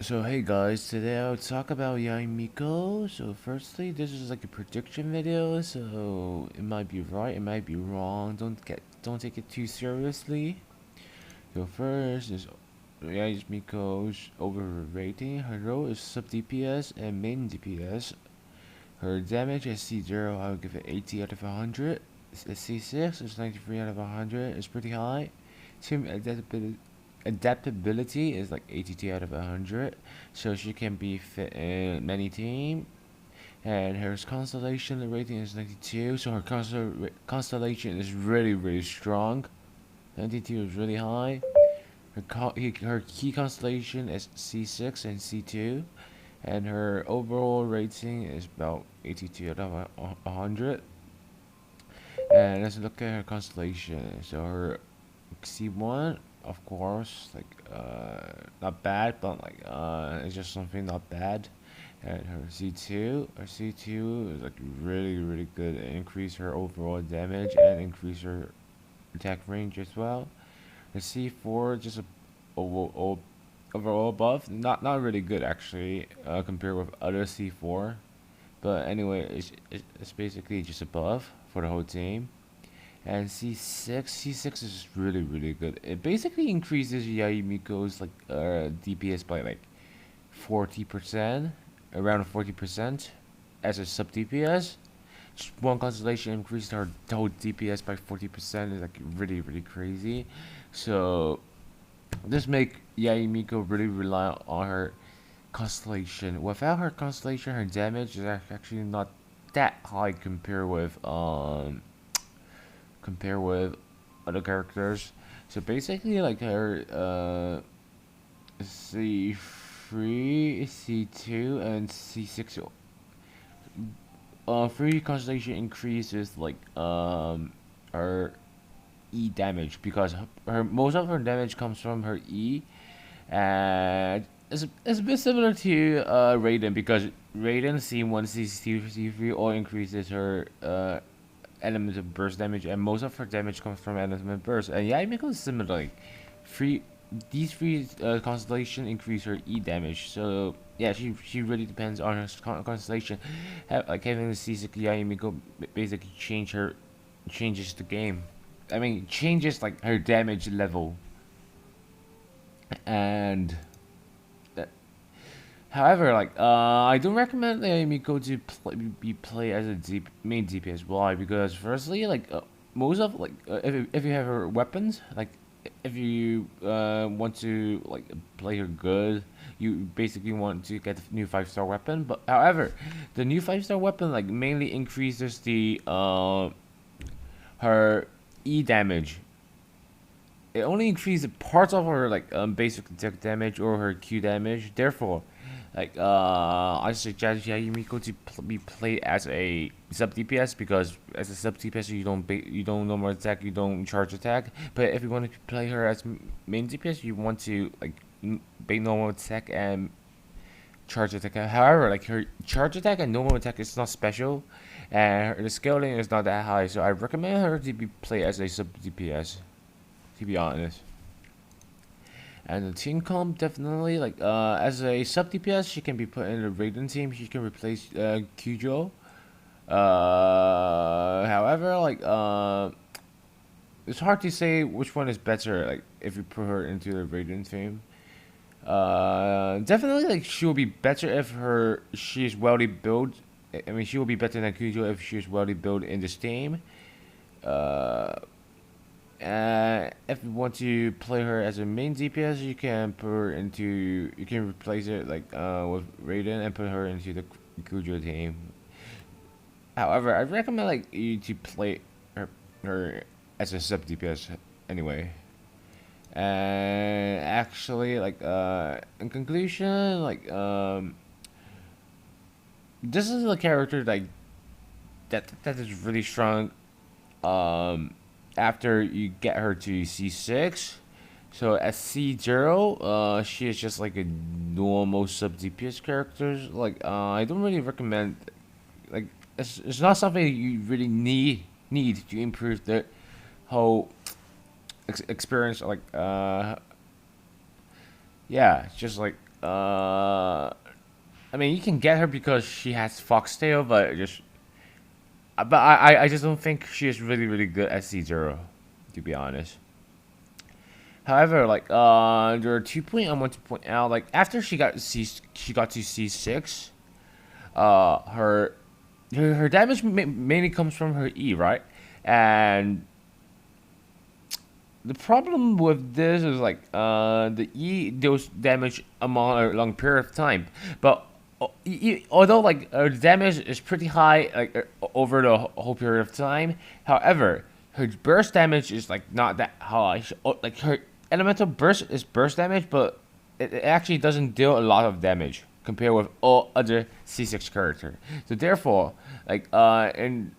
So hey guys, today I'll talk about Miko. So firstly, this is like a prediction video, so it might be right, it might be wrong. Don't take it too seriously. So first is Miko's overrating. Her role is sub DPS and main DPS. Her damage is C0, I would give it 80 out of 100. C6 is 93 out of 100. It's pretty high. Team adaptability is like 82 out of 100, so she can be fit in many teams. And her constellation rating is 92, so her constellation is really strong. 92 is really high. Her key constellation is C6 and C2, and her overall rating is about 82 out of 100. And let's look at her constellation. So her C1, of course, like not bad, but like it's just something not bad. And her C2 is like really good. It increase her overall damage and increase her attack range as well. The C4 just a overall above, not really good actually, compared with other C4. But anyway, it's basically just above for the whole team. And C6 is really good. It basically increases Miko's like DPS by like 40%, around 40% as a sub DPS. Just one constellation increased her whole DPS by 40% is like really crazy. So this make Miko really rely on her constellation. Without her constellation, her damage is actually not that high compare with other characters. So basically, like her C3, C2, and C6. Free constellation increases like her E damage because her most of her damage comes from her E, and it's a bit similar to Raiden because Raiden C1, C2, C3 all increases her element of burst damage, and most of her damage comes from element burst. And Miko is similar. Like, free these three constellation increase her E damage. So yeah, she really depends on her constellation. Like having the C6 Miko basically changes the game. I mean, changes like her damage level. And however, like I don't recommend Miko to play as a main DPS. Why? Because firstly, like most of like if you have her weapons, like if you want to like play her good, you basically want to get the new 5-star weapon. But however, the new 5-star weapon like mainly increases the her E damage. It only increases parts of her like basic attack damage or her Q damage. Therefore, like I suggest Yumiko to be played as a sub DPS because as a sub DPS you don't normal attack, you don't charge attack. But if you want to play her as main DPS, you want to like bait normal attack and charge attack. However, like her charge attack and normal attack is not special, and the scaling is not that high. So I recommend her to be played as a sub DPS. To be honest. And the team comp definitely like as a sub DPS she can be put in the Raiden team. She can replace Kujo. However, like it's hard to say which one is better. Like if you put her into the Raiden team. Definitely like she will be better if she's well built. I mean she will be better than Kujo if she's well built in this team. Uh, if you want to play her as a main DPS, you can put her into. You can replace it like with Raiden and put her into the Kujo team. However, I recommend like you to play her as a sub DPS anyway. And actually, like in conclusion, like this is a character like that is really strong. After you get her to C6. So at C0, she is just like a normal sub DPS character. Like I don't really recommend. Like it's not something you really need to improve the whole experience. Like yeah, it's just like I mean, you can get her because she has Foxtail, but I just don't think she is really good at C0, to be honest. However, like there are 2 points I want to point out. Like after she got to C6, her damage mainly comes from her E, right? And the problem with this is like the E deals damage among a long period of time, but although like the damage is pretty high like over the whole period of time, however, her burst damage is like not that high. Like her elemental burst is burst damage, but it actually doesn't deal a lot of damage compared with all other C6 characters. So therefore, like and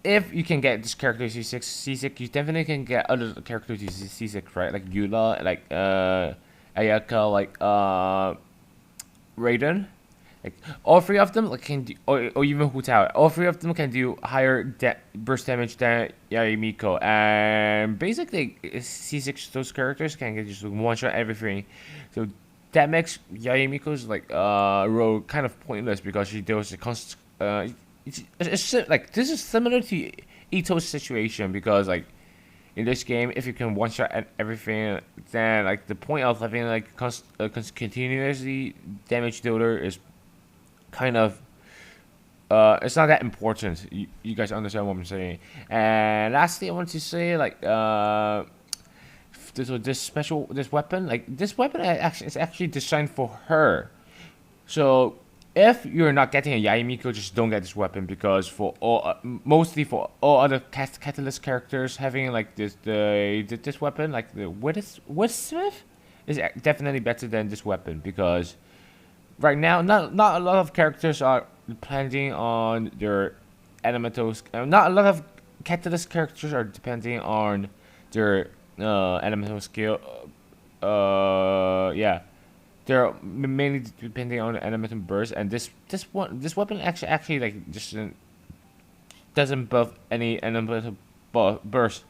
if you can get this character to C6, you definitely can get other characters to C6, right? Like Yula, like Ayaka, like Raiden. Like all three of them like can do, or even Hu Tao. All three of them can do higher burst damage than Miko, and basically C6 those characters can get just one shot everything. So that makes Miko's like role kind of pointless because she deals a constant. It's like this is similar to Ito's situation because like in this game, if you can one shot at everything, then like the point of having like continuously damage dealer is kind of it's not that important. You guys understand what I'm saying. And lastly, I want to say like this weapon, like this weapon is actually designed for her. So if you're not getting a Miko, just don't get this weapon because for all mostly for all other catalyst characters, having like this weapon like the Woodsmith is definitely better than this weapon because right now not a lot of characters are depending on their elementals. Not a lot of catalyst characters are depending on their elemental skill. Yeah, they're mainly depending on elemental burst, and this weapon actually like just doesn't buff any elemental burst.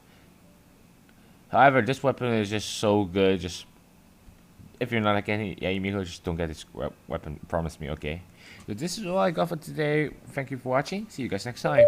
However, this weapon is just so good. Just if you're not like any Miko, just don't get this weapon. Promise me, okay? So this is all I got for today. Thank you for watching. See you guys next time.